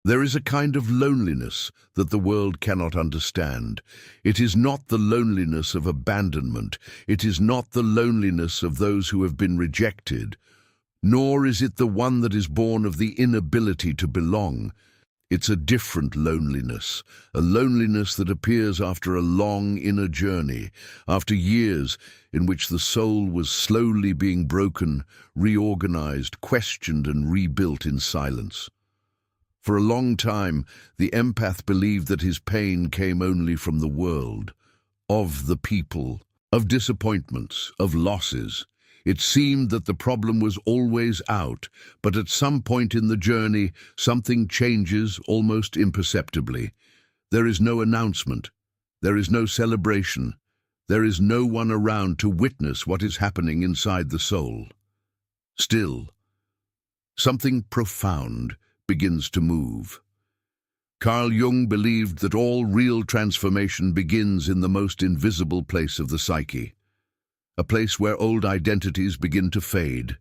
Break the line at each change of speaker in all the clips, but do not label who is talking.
There is a kind of loneliness that the world cannot understand. It is not the loneliness of abandonment. It is not the loneliness of those who have been rejected, nor is it the one that is born of the inability to belong. It's a different loneliness, a loneliness that appears after a long inner journey, after years in which the soul was slowly being broken, reorganized, questioned, and rebuilt in silence. For a long time, the empath believed that his pain came only from the world, of the people, of disappointments, of losses. It seemed that the problem was always out, but at some point in the journey, something changes almost imperceptibly. There is no announcement. There is no celebration. There is no one around to witness what is happening inside the soul. Still, something profound begins to move. Carl Jung believed that all real transformation begins in the most invisible place of the psyche, a place where old identities begin to fade,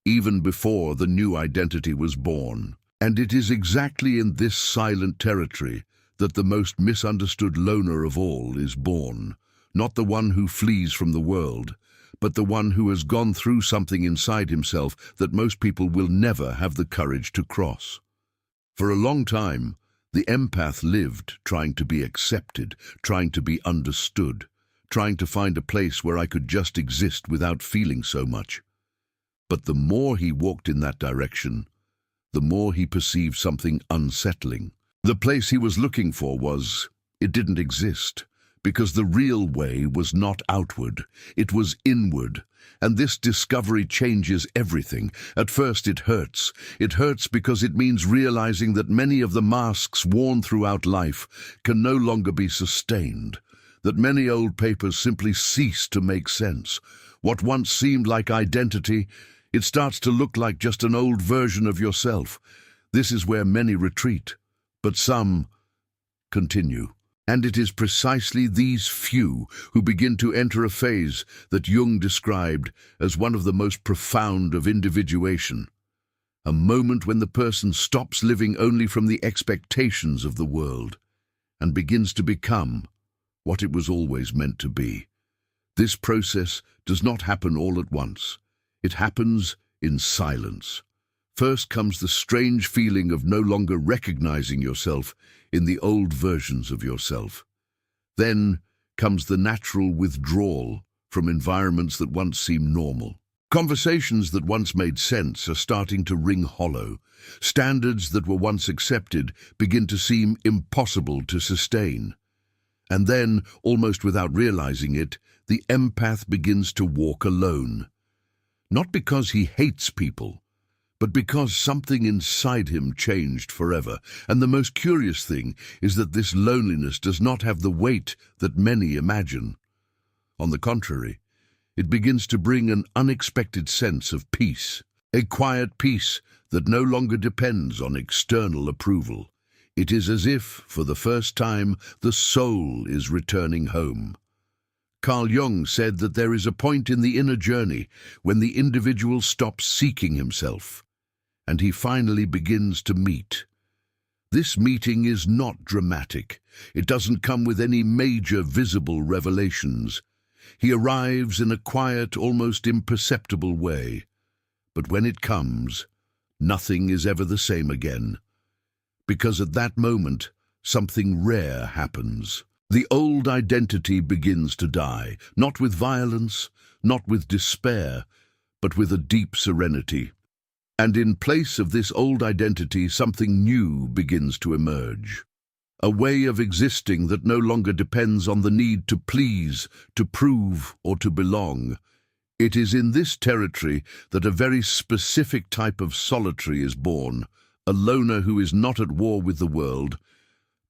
even before the new identity was born. And it is exactly in this silent territory that the most misunderstood loner of all is born, not the one who flees from the world, but the one who has gone through something inside himself that most people will never have the courage to cross. For a long time, the empath lived trying to be accepted, trying to be understood, trying to find a place where I could just exist without feeling so much. But the more he walked in that direction, the more he perceived something unsettling. The place he was looking for it didn't exist, because the real way was not outward, it was inward. And this discovery changes everything. At first it hurts. It hurts because it means realizing that many of the masks worn throughout life can no longer be sustained, that many old papers simply cease to make sense. What once seemed like identity, it starts to look like just an old version of yourself. This is where many retreat, but some continue. And it is precisely these few who begin to enter a phase that Jung described as one of the most profound of individuation, a moment when the person stops living only from the expectations of the world and begins to become what it was always meant to be. This process does not happen all at once. It happens in silence. First comes the strange feeling of no longer recognizing yourself in the old versions of yourself. Then comes the natural withdrawal from environments that once seemed normal. Conversations that once made sense are starting to ring hollow. Standards that were once accepted begin to seem impossible to sustain. And then, almost without realizing it, the empath begins to walk alone. Not because he hates people, but because something inside him changed forever. And the most curious thing is that this loneliness does not have the weight that many imagine. On the contrary, it begins to bring an unexpected sense of peace, a quiet peace that no longer depends on external approval. It is as if, for the first time, the soul is returning home. Carl Jung said that there is a point in the inner journey when the individual stops seeking himself, and he finally begins to meet. This meeting is not dramatic. It doesn't come with any major visible revelations. He arrives in a quiet, almost imperceptible way. But when it comes, nothing is ever the same again. Because at that moment, something rare happens. The old identity begins to die, not with violence, not with despair, but with a deep serenity. And in place of this old identity, something new begins to emerge. A way of existing that no longer depends on the need to please, to prove, or to belong. It is in this territory that a very specific type of solitary is born, a loner who is not at war with the world,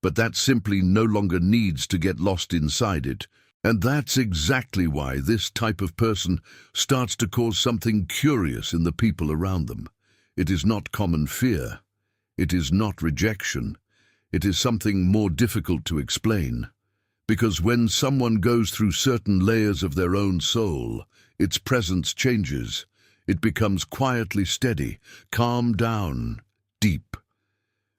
but that simply no longer needs to get lost inside it. And that's exactly why this type of person starts to cause something curious in the people around them. It is not common fear. It is not rejection. It is something more difficult to explain. Because when someone goes through certain layers of their own soul, its presence changes. It becomes quietly steady, calm down, deep.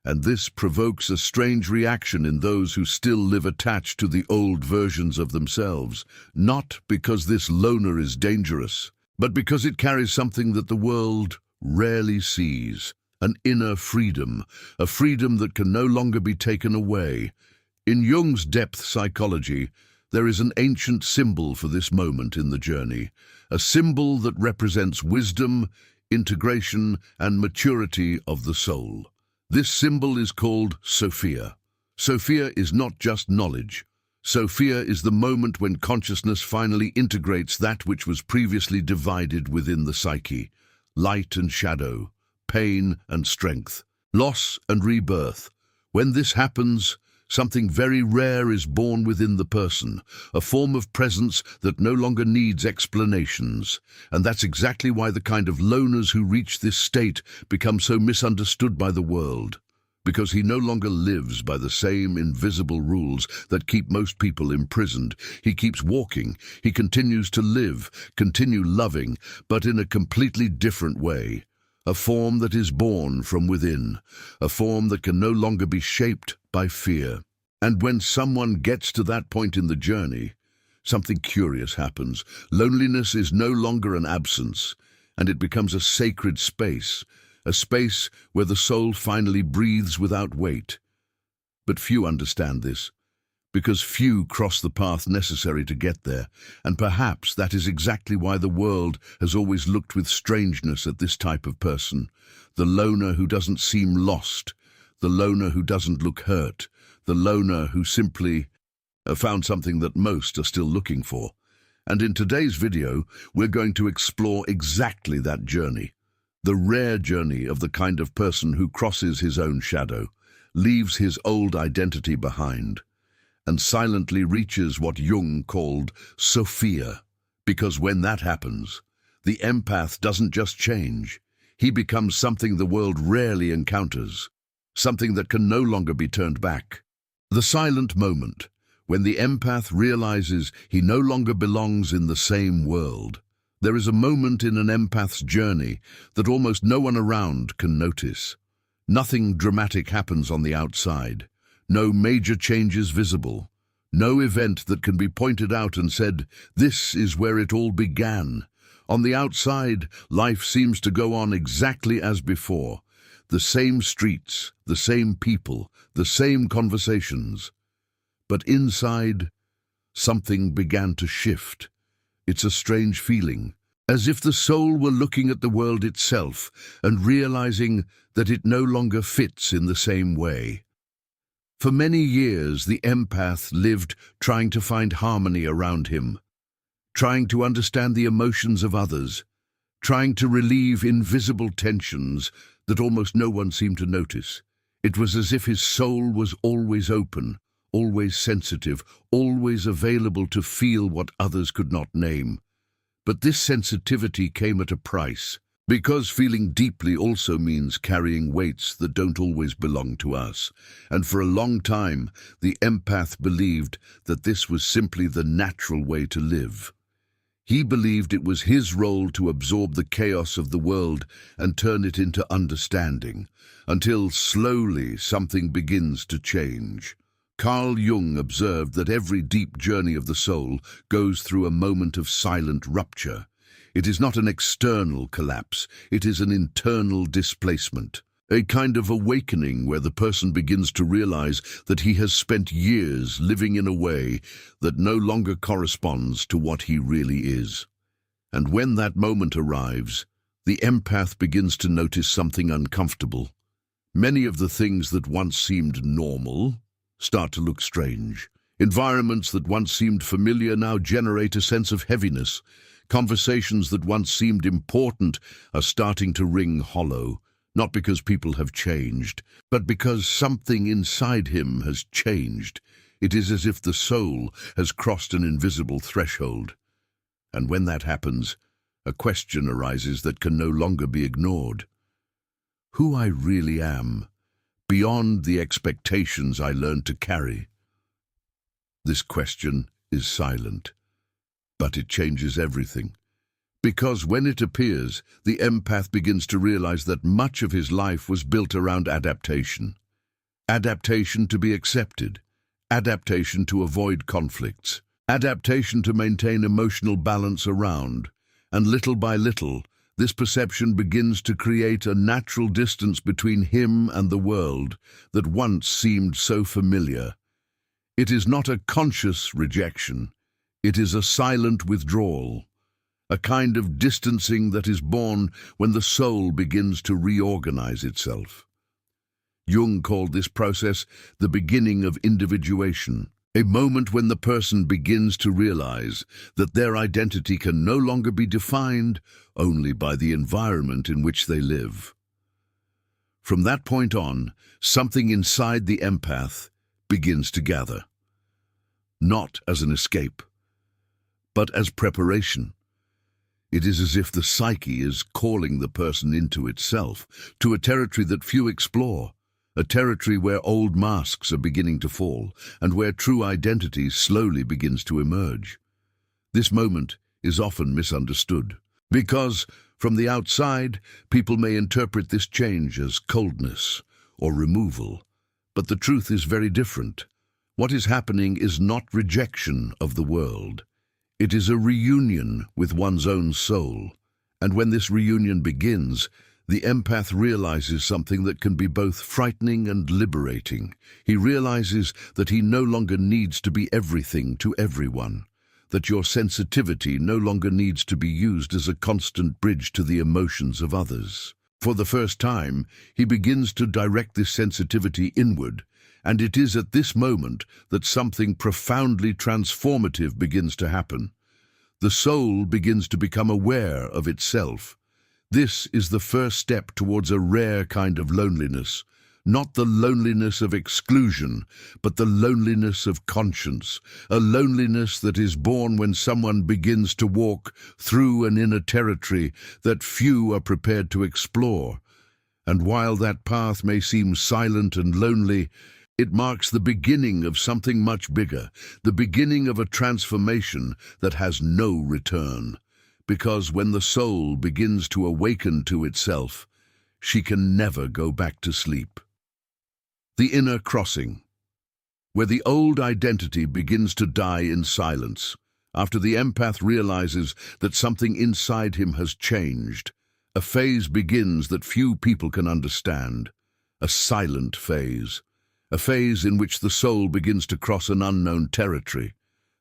And this provokes a strange reaction in those who still live attached to the old versions of themselves, not because this loner is dangerous, but because it carries something that the world rarely sees, an inner freedom, a freedom that can no longer be taken away. In Jung's depth psychology, there is an ancient symbol for this moment in the journey, a symbol that represents wisdom, integration, and maturity of the soul. This symbol is called Sophia. Sophia is not just knowledge. Sophia is the moment when consciousness finally integrates that which was previously divided within the psyche: light and shadow, pain and strength, loss and rebirth. When this happens, something very rare is born within the person, a form of presence that no longer needs explanations. And that's exactly why the kind of loners who reach this state become so misunderstood by the world. Because he no longer lives by the same invisible rules that keep most people imprisoned. He keeps walking, he continues to live, continue loving, but in a completely different way. A form that is born from within, a form that can no longer be shaped by fear. And when someone gets to that point in the journey, something curious happens. Loneliness is no longer an absence, and it becomes a sacred space, a space where the soul finally breathes without weight. But few understand this, because few cross the path necessary to get there, and perhaps that is exactly why the world has always looked with strangeness at this type of person, the loner who doesn't seem lost, the loner who doesn't look hurt, the loner who simply found something that most are still looking for. And in today's video, we're going to explore exactly that journey, the rare journey of the kind of person who crosses his own shadow, leaves his old identity behind, and silently reaches what Jung called Sophia. Because when that happens, the empath doesn't just change. He becomes something the world rarely encounters, something that can no longer be turned back. The silent moment, when the empath realizes he no longer belongs in the same world. There is a moment in an empath's journey that almost no one around can notice. Nothing dramatic happens on the outside. No major changes visible. No event that can be pointed out and said, "This is where it all began." On the outside, life seems to go on exactly as before. The same streets, the same people, the same conversations. But inside, something began to shift. It's a strange feeling, as if the soul were looking at the world itself and realizing that it no longer fits in the same way. For many years, the empath lived trying to find harmony around him, trying to understand the emotions of others, trying to relieve invisible tensions that almost no one seemed to notice. It was as if his soul was always open, always sensitive, always available to feel what others could not name. But this sensitivity came at a price, because feeling deeply also means carrying weights that don't always belong to us. And for a long time, the empath believed that this was simply the natural way to live. He believed it was his role to absorb the chaos of the world and turn it into understanding, until slowly something begins to change. Carl Jung observed that every deep journey of the soul goes through a moment of silent rupture. It is not an external collapse, it is an internal displacement, a kind of awakening where the person begins to realize that he has spent years living in a way that no longer corresponds to what he really is. And when that moment arrives, the empath begins to notice something uncomfortable. Many of the things that once seemed normal start to look strange. Environments that once seemed familiar now generate a sense of heaviness. Conversations that once seemed important are starting to ring hollow, not because people have changed, but because something inside him has changed. It is as if the soul has crossed an invisible threshold. And when that happens, a question arises that can no longer be ignored. Who I really am, beyond the expectations I learned to carry. This question is silent, but it changes everything. Because when it appears, the empath begins to realize that much of his life was built around adaptation. adaptation to be accepted, adaptation to avoid conflicts, adaptation to maintain emotional balance around, and little by little, this perception begins to create a natural distance between him and the world that once seemed so familiar. It is not a conscious rejection, it is a silent withdrawal, a kind of distancing that is born when the soul begins to reorganize itself. Jung called this process the beginning of individuation, a moment when the person begins to realize that their identity can no longer be defined only by the environment in which they live. From that point on, something inside the empath begins to gather, not as an escape, but as preparation. It is as if the psyche is calling the person into itself, to a territory that few explore, a territory where old masks are beginning to fall and where true identity slowly begins to emerge. This moment is often misunderstood because, from the outside, people may interpret this change as coldness or removal, but the truth is very different. What is happening is not rejection of the world. It is a reunion with one's own soul, and when this reunion begins, the empath realizes something that can be both frightening and liberating. He realizes that he no longer needs to be everything to everyone, that your sensitivity no longer needs to be used as a constant bridge to the emotions of others. For the first time, he begins to direct this sensitivity inward, and it is at this moment that something profoundly transformative begins to happen. The soul begins to become aware of itself. This is the first step towards a rare kind of loneliness, not the loneliness of exclusion, but the loneliness of conscience, a loneliness that is born when someone begins to walk through an inner territory that few are prepared to explore. And while that path may seem silent and lonely, it marks the beginning of something much bigger, the beginning of a transformation that has no return. Because when the soul begins to awaken to itself, she can never go back to sleep. The inner crossing, where the old identity begins to die in silence, after the empath realizes that something inside him has changed, a phase begins that few people can understand, a silent phase, a phase in which the soul begins to cross an unknown territory.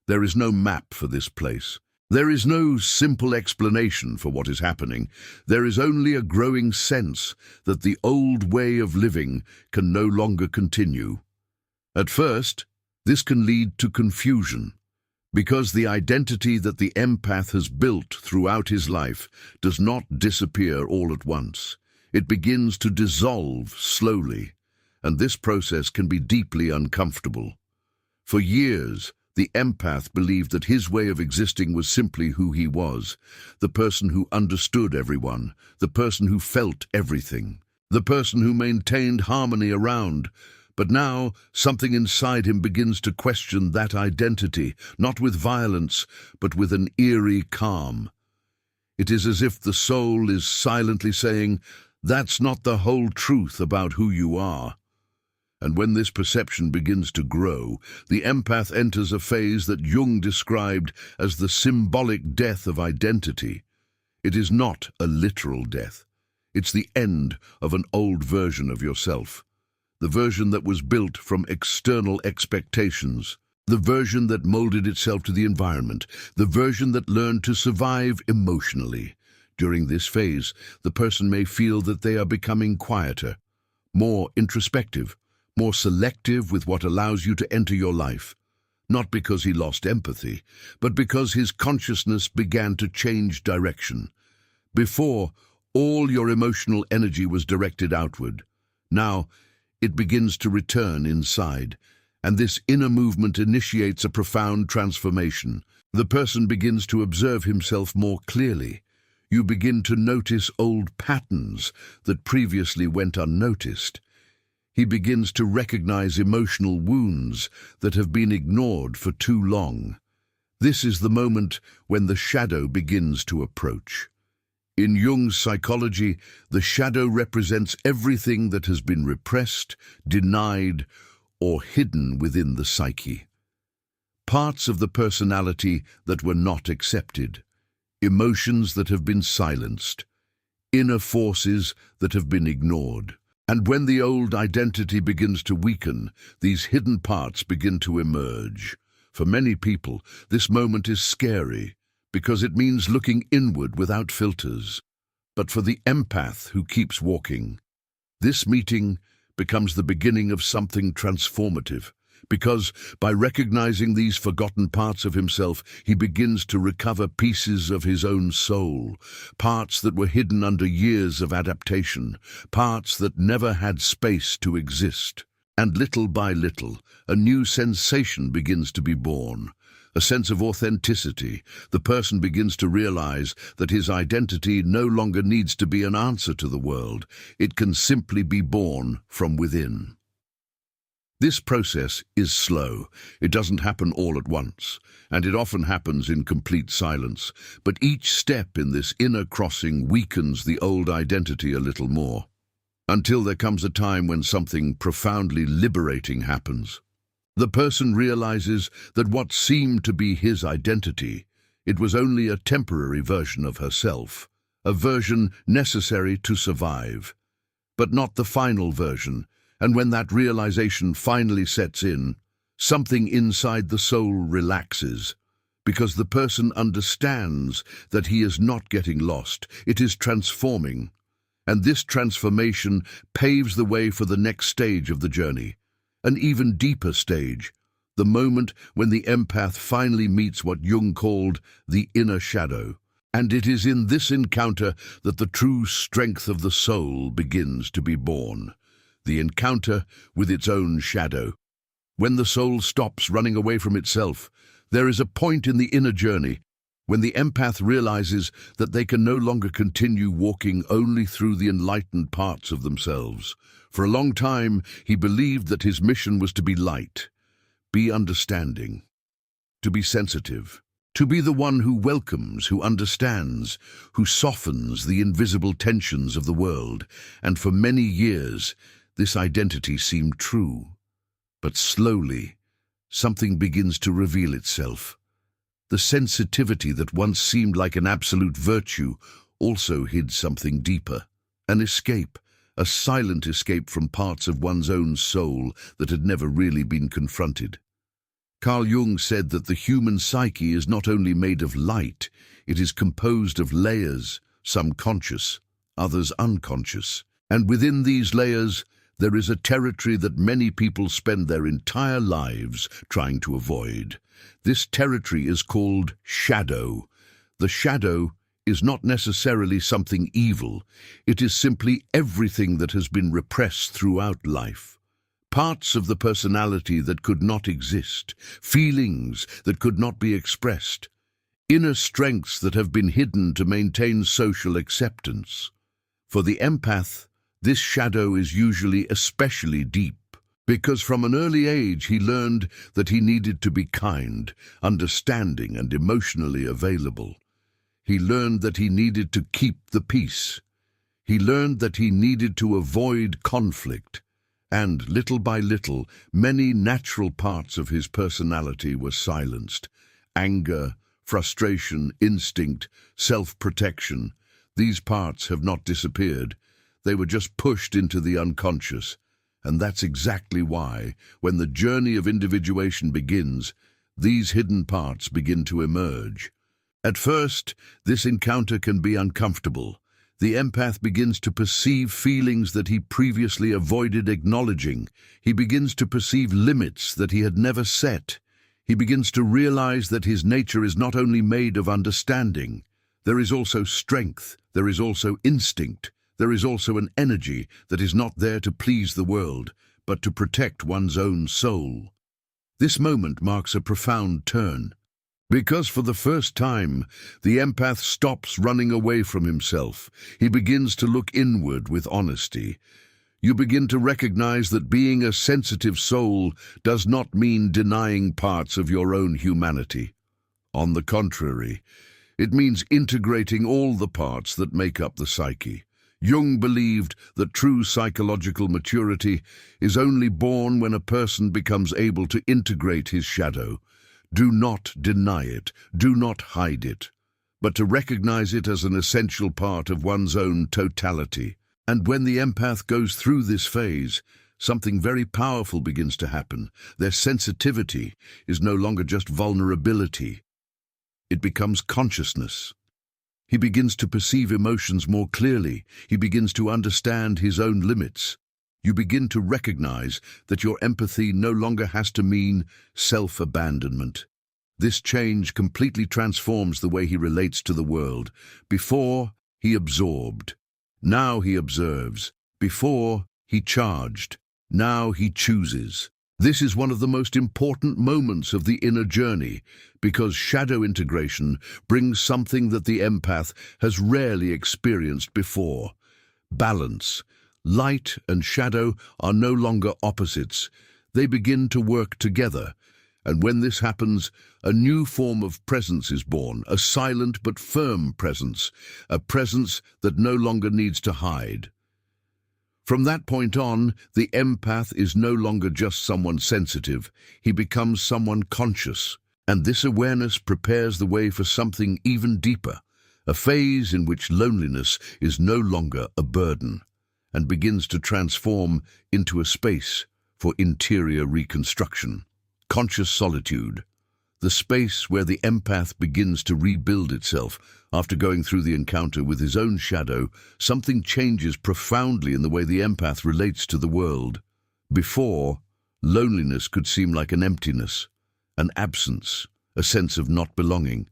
There is no map for this place. There is no simple explanation for what is happening. There is only a growing sense that the old way of living can no longer continue. At first, this can lead to confusion, because the identity that the empath has built throughout his life does not disappear all at once. It begins to dissolve slowly, and this process can be deeply uncomfortable. For years, the empath believed that his way of existing was simply who he was, the person who understood everyone, the person who felt everything, the person who maintained harmony around. But now, something inside him begins to question that identity, not with violence, but with an eerie calm. It is as if the soul is silently saying, "That's not the whole truth about who you are." And when this perception begins to grow, the empath enters a phase that Jung described as the symbolic death of identity. It is not a literal death. It's the end of an old version of yourself, the version that was built from external expectations, the version that molded itself to the environment, the version that learned to survive emotionally. During this phase, the person may feel that they are becoming quieter, more introspective, more selective with what allows you to enter your life, not because he lost empathy, but because his consciousness began to change direction. Before, all your emotional energy was directed outward. Now, it begins to return inside, and this inner movement initiates a profound transformation. The person begins to observe himself more clearly. You begin to notice old patterns that previously went unnoticed. He begins to recognize emotional wounds that have been ignored for too long. This is the moment when the shadow begins to approach. In Jung's psychology, the shadow represents everything that has been repressed, denied, or hidden within the psyche. Parts of the personality that were not accepted, emotions that have been silenced, inner forces that have been ignored. And when the old identity begins to weaken, these hidden parts begin to emerge. For many people, this moment is scary because it means looking inward without filters. But for the empath who keeps walking, this meeting becomes the beginning of something transformative. Because by recognizing these forgotten parts of himself, he begins to recover pieces of his own soul, parts that were hidden under years of adaptation, parts that never had space to exist. And little by little, a new sensation begins to be born, a sense of authenticity. The person begins to realize that his identity no longer needs to be an answer to the world. It can simply be born from within. This process is slow. It doesn't happen all at once, and it often happens in complete silence. But each step in this inner crossing weakens the old identity a little more, until there comes a time when something profoundly liberating happens. The person realizes that what seemed to be his identity, it was only a temporary version of herself, a version necessary to survive, but not the final version. And when that realization finally sets in, something inside the soul relaxes, because the person understands that he is not getting lost, it is transforming. And this transformation paves the way for the next stage of the journey, an even deeper stage, the moment when the empath finally meets what Jung called the inner shadow. And it is in this encounter that the true strength of the soul begins to be born. The encounter with its own shadow. When the soul stops running away from itself, there is a point in the inner journey when the empath realizes that they can no longer continue walking only through the enlightened parts of themselves. For a long time, he believed that his mission was to be light, be understanding, to be sensitive, to be the one who welcomes, who understands, who softens the invisible tensions of the world. And for many years, this identity seemed true, but slowly, something begins to reveal itself. The sensitivity that once seemed like an absolute virtue also hid something deeper, an escape, a silent escape from parts of one's own soul that had never really been confronted. Carl Jung said that the human psyche is not only made of light, it is composed of layers, some conscious, others unconscious. And within these layers, there is a territory that many people spend their entire lives trying to avoid. This territory is called shadow. The shadow is not necessarily something evil. It is simply everything that has been repressed throughout life. Parts of the personality that could not exist, feelings that could not be expressed, inner strengths that have been hidden to maintain social acceptance. For the empath, this shadow is usually especially deep, because from an early age he learned that he needed to be kind, understanding, and emotionally available. He learned that he needed to keep the peace. He learned that he needed to avoid conflict. And little by little, many natural parts of his personality were silenced. Anger, frustration, instinct, self-protection. These parts have not disappeared. They were just pushed into the unconscious. And that's exactly why, when the journey of individuation begins, these hidden parts begin to emerge. At first, this encounter can be uncomfortable. The empath begins to perceive feelings that he previously avoided acknowledging. He begins to perceive limits that he had never set. He begins to realize that his nature is not only made of understanding. There is also strength. There is also instinct. There is also an energy that is not there to please the world, but to protect one's own soul. This moment marks a profound turn, because for the first time, the empath stops running away from himself. He begins to look inward with honesty. You begin to recognize that being a sensitive soul does not mean denying parts of your own humanity. On the contrary, It means integrating all the parts that make up the psyche. Jung believed that true psychological maturity is only born when a person becomes able to integrate his shadow. Do not deny it, do not hide it, but to recognize it as an essential part of one's own totality. And when the empath goes through this phase, something very powerful begins to happen. Their sensitivity is no longer just vulnerability. It becomes consciousness. He begins to perceive emotions more clearly. He begins to understand his own limits. You begin to recognize that your empathy no longer has to mean self-abandonment. This change completely transforms the way he relates to the world. Before, he absorbed. Now he observes. Before, he charged. Now he chooses. This is one of the most important moments of the inner journey, because shadow integration brings something that the empath has rarely experienced before. Balance. Light and shadow are no longer opposites. They begin to work together. And when this happens, a new form of presence is born, a silent but firm presence, a presence that no longer needs to hide. From that point on, the empath is no longer just someone sensitive. He becomes someone conscious. And this awareness prepares the way for something even deeper, a phase in which loneliness is no longer a burden and begins to transform into a space for interior reconstruction. Conscious solitude, the space where the empath begins to rebuild itself. After going through the encounter with his own shadow, something changes profoundly in the way the empath relates to the world. Before, loneliness could seem like an emptiness, an absence, a sense of not belonging.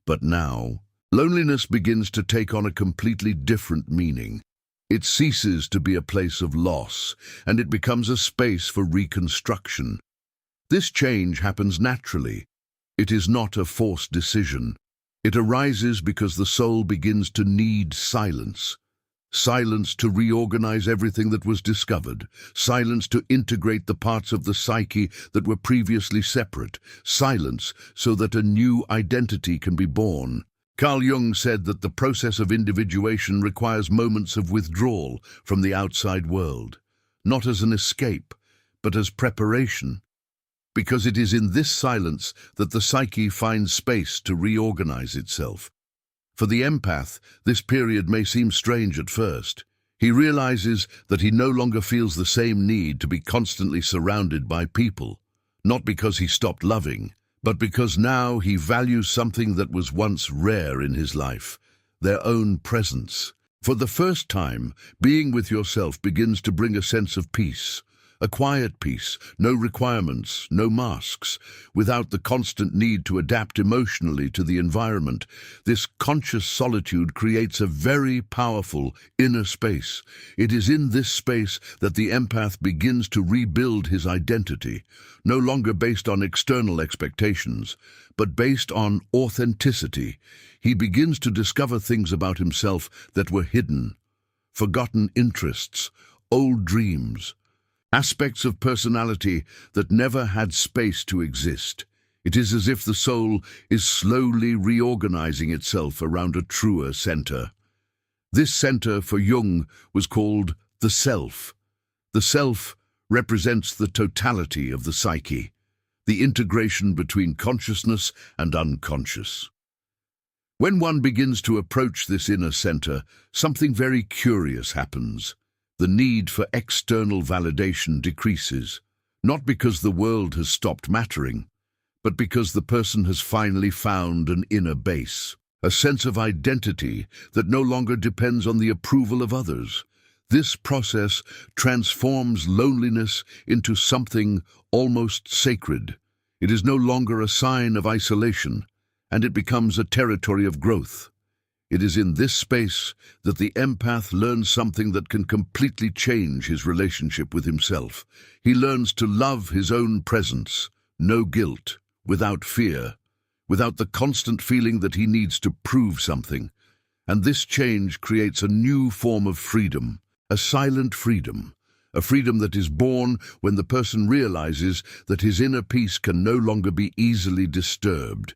But now, loneliness begins to take on a completely different meaning. It ceases to be a place of loss, and it becomes a space for reconstruction. This change happens naturally. It is not a forced decision. It arises because the soul begins to need silence. Silence to reorganize everything that was discovered. Silence to integrate the parts of the psyche that were previously separate. Silence so that a new identity can be born. Carl Jung said that the process of individuation requires moments of withdrawal from the outside world, not as an escape, but as preparation. Because it is in this silence that the psyche finds space to reorganize itself. For the empath, this period may seem strange at first. He realizes that he no longer feels the same need to be constantly surrounded by people, not because he stopped loving, but because now he values something that was once rare in his life, their own presence. For the first time, being with yourself begins to bring a sense of peace. A quiet peace, no requirements, no masks, without the constant need to adapt emotionally to the environment. This conscious solitude creates a very powerful inner space. It is in this space that the empath begins to rebuild his identity, no longer based on external expectations, but based on authenticity. He begins to discover things about himself that were hidden, forgotten interests, old dreams, aspects of personality that never had space to exist. It is as if the soul is slowly reorganizing itself around a truer center. This center for Jung was called the self. The self represents the totality of the psyche, the integration between consciousness and unconscious. When one begins to approach this inner center, something very curious happens. The need for external validation decreases, not because the world has stopped mattering, but because the person has finally found an inner base, a sense of identity that no longer depends on the approval of others. This process transforms loneliness into something almost sacred. It is no longer a sign of isolation, and it becomes a territory of growth. It is in this space that the empath learns something that can completely change his relationship with himself. He learns to love his own presence, no guilt, without fear, without the constant feeling that he needs to prove something. And this change creates a new form of freedom, a silent freedom, a freedom that is born when the person realizes that his inner peace can no longer be easily disturbed.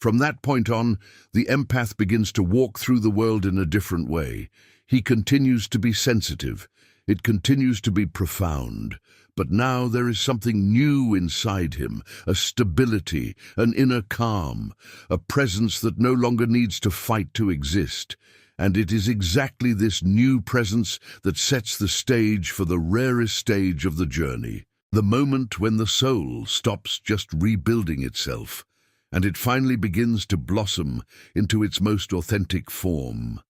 From that point on, the empath begins to walk through the world in a different way. He continues to be sensitive. It continues to be profound. But now there is something new inside him, a stability, an inner calm, a presence that no longer needs to fight to exist. And it is exactly this new presence that sets the stage for the rarest stage of the journey, the moment when the soul stops just rebuilding itself, and it finally begins to blossom into its most authentic form,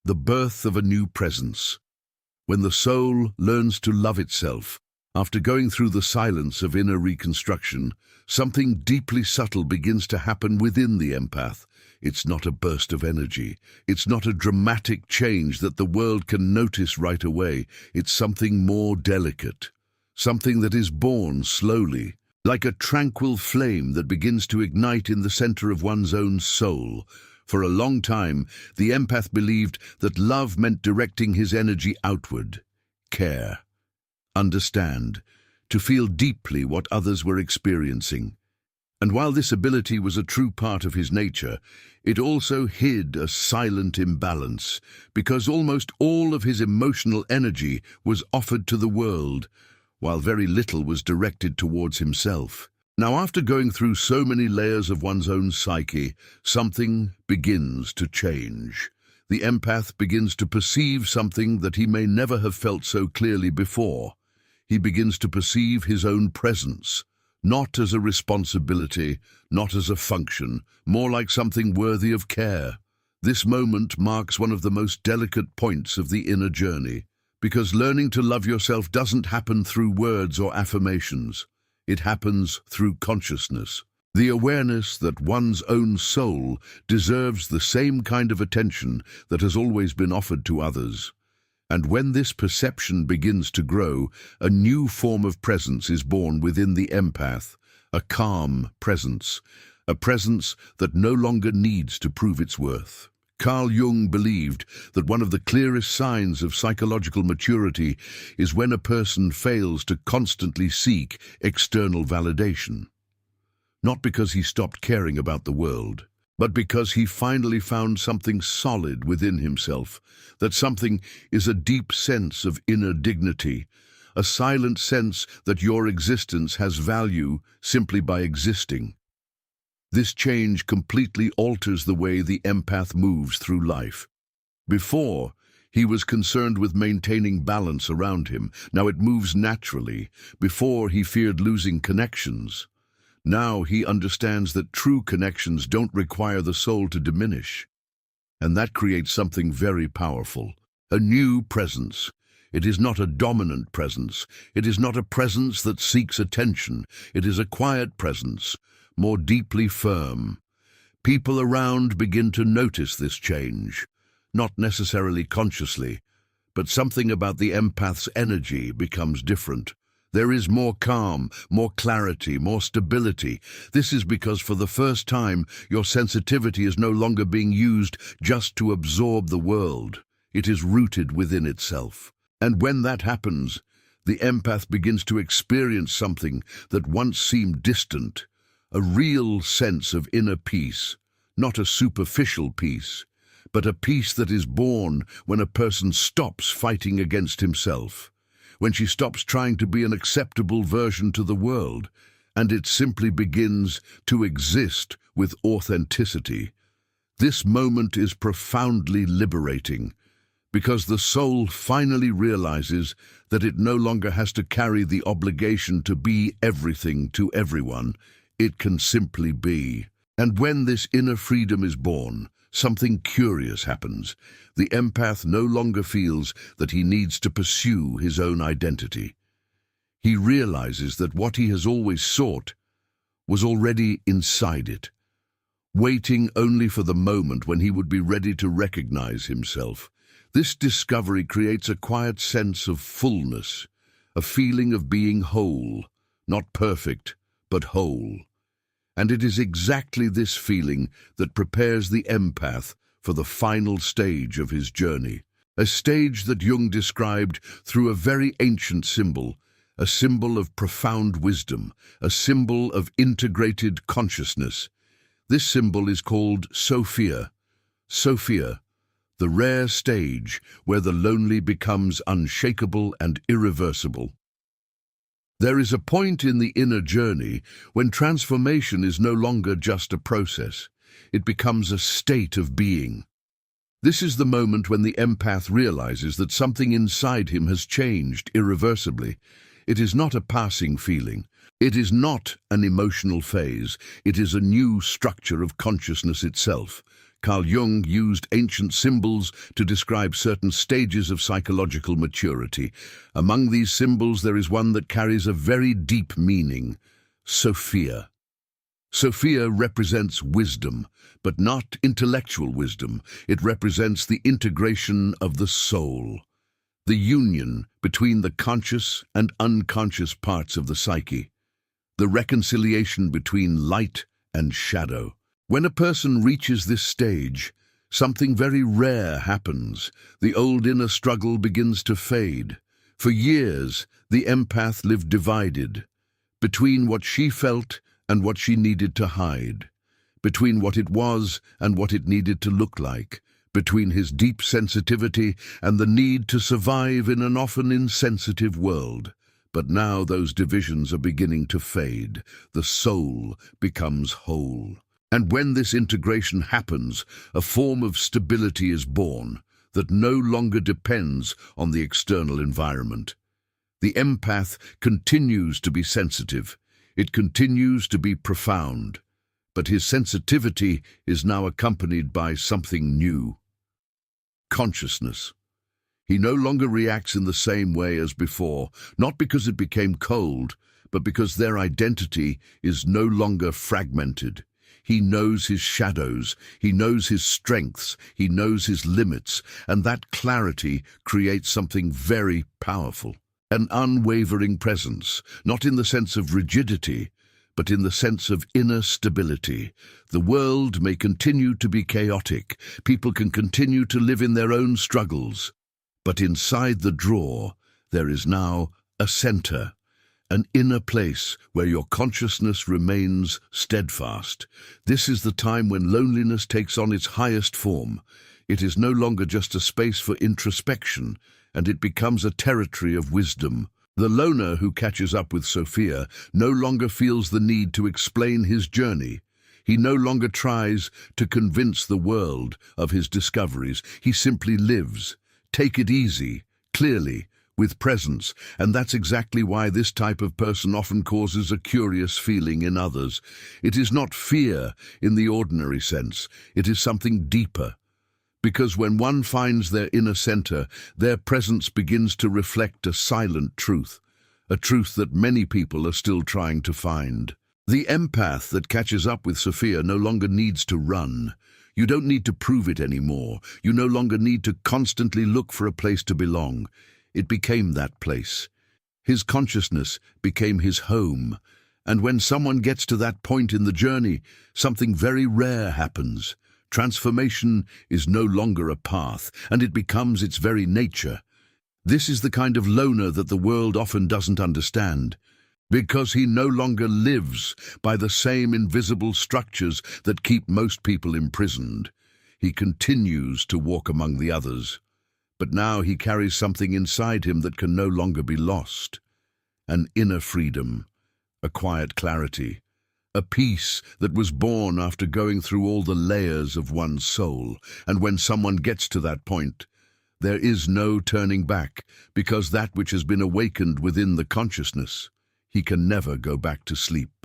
the birth of a new presence. When the soul learns to love itself, after going through the silence of inner reconstruction, something deeply subtle begins to happen within the empath. It's not a burst of energy. It's not a dramatic change that the world can notice right away. It's something more delicate, something that is born slowly, like a tranquil flame that begins to ignite in the center of one's own soul. For a long time, the empath believed that love meant directing his energy outward, care, understand, to feel deeply what others were experiencing. And while this ability was a true part of his nature, it also hid a silent imbalance, because almost all of his emotional energy was offered to the world, while very little was directed towards himself. Now, after going through so many layers of one's own psyche, something begins to change. The empath begins to perceive something that he may never have felt so clearly before. He begins to perceive his own presence, not as a responsibility, not as a function, more like something worthy of care. This moment marks one of the most delicate points of the inner journey, because learning to love yourself doesn't happen through words or affirmations. It happens through consciousness, the awareness that one's own soul deserves the same kind of attention that has always been offered to others. And when this perception begins to grow, a new form of presence is born within the empath, a calm presence, a presence that no longer needs to prove its worth. Carl Jung believed that one of the clearest signs of psychological maturity is when a person fails to constantly seek external validation. Not because he stopped caring about the world, but because he finally found something solid within himself. That something is a deep sense of inner dignity, a silent sense that your existence has value simply by existing. This change completely alters the way the empath moves through life. Before, he was concerned with maintaining balance around him. Now it moves naturally. Before, he feared losing connections. Now he understands that true connections don't require the soul to diminish. And that creates something very powerful, a new presence. It is not a dominant presence. It is not a presence that seeks attention. It is a quiet presence, more deeply firm. People around begin to notice this change, not necessarily consciously, but something about the empath's energy becomes different. There is more calm, more clarity, more stability. This is because for the first time, your sensitivity is no longer being used just to absorb the world. It is rooted within itself. And when that happens, the empath begins to experience something that once seemed distant, a real sense of inner peace, not a superficial peace, but a peace that is born when a person stops fighting against himself, when she stops trying to be an acceptable version to the world, and it simply begins to exist with authenticity. This moment is profoundly liberating, because the soul finally realizes that it no longer has to carry the obligation to be everything to everyone. It can simply be. And when this inner freedom is born, something curious happens. The empath no longer feels that he needs to pursue his own identity. He realizes that what he has always sought was already inside it, waiting only for the moment when he would be ready to recognize himself. This discovery creates a quiet sense of fullness, a feeling of being whole, not perfect, but whole. And it is exactly this feeling that prepares the empath for the final stage of his journey, a stage that Jung described through a very ancient symbol, a symbol of profound wisdom, a symbol of integrated consciousness. This symbol is called Sophia. Sophia, the rare stage where the lonely becomes unshakable and irreversible. There is a point in the inner journey when transformation is no longer just a process. It becomes a state of being. This is the moment when the empath realizes that something inside him has changed irreversibly. It is not a passing feeling. It is not an emotional phase. It is a new structure of consciousness itself. Carl Jung used ancient symbols to describe certain stages of psychological maturity. Among these symbols, there is one that carries a very deep meaning: Sophia. Sophia represents wisdom, but not intellectual wisdom. It represents the integration of the soul, the union between the conscious and unconscious parts of the psyche, the reconciliation between light and shadow. When a person reaches this stage, something very rare happens. The old inner struggle begins to fade. For years, the empath lived divided between what she felt and what she needed to hide, between what it was and what it needed to look like, between his deep sensitivity and the need to survive in an often insensitive world. But now those divisions are beginning to fade. The soul becomes whole. And when this integration happens, a form of stability is born that no longer depends on the external environment. The empath continues to be sensitive. It continues to be profound. But his sensitivity is now accompanied by something new: consciousness. He no longer reacts in the same way as before, not because it became cold, but because their identity is no longer fragmented. He knows his shadows, he knows his strengths, he knows his limits, and that clarity creates something very powerful. An unwavering presence, not in the sense of rigidity, but in the sense of inner stability. The world may continue to be chaotic, people can continue to live in their own struggles, but inside the drawer there is now a center, an inner place where your consciousness remains steadfast. This is the time when loneliness takes on its highest form. It is no longer just a space for introspection, and it becomes a territory of wisdom. The loner who catches up with Sophia no longer feels the need to explain his journey. He no longer tries to convince the world of his discoveries. He simply lives. Take it easy, clearly, with presence, and that's exactly why this type of person often causes a curious feeling in others. It is not fear in the ordinary sense, it is something deeper. Because when one finds their inner center, their presence begins to reflect a silent truth, a truth that many people are still trying to find. The empath that catches up with Sophia no longer needs to run. You don't need to prove it anymore. You no longer need to constantly look for a place to belong. It became that place. His consciousness became his home. And when someone gets to that point in the journey, something very rare happens. Transformation is no longer a path, and it becomes its very nature. This is the kind of loner that the world often doesn't understand, because he no longer lives by the same invisible structures that keep most people imprisoned. He continues to walk among the others. But now he carries something inside him that can no longer be lost. An inner freedom, a quiet clarity, a peace that was born after going through all the layers of one's soul. And when someone gets to that point, there is no turning back, because that which has been awakened within the consciousness, he can never go back to sleep.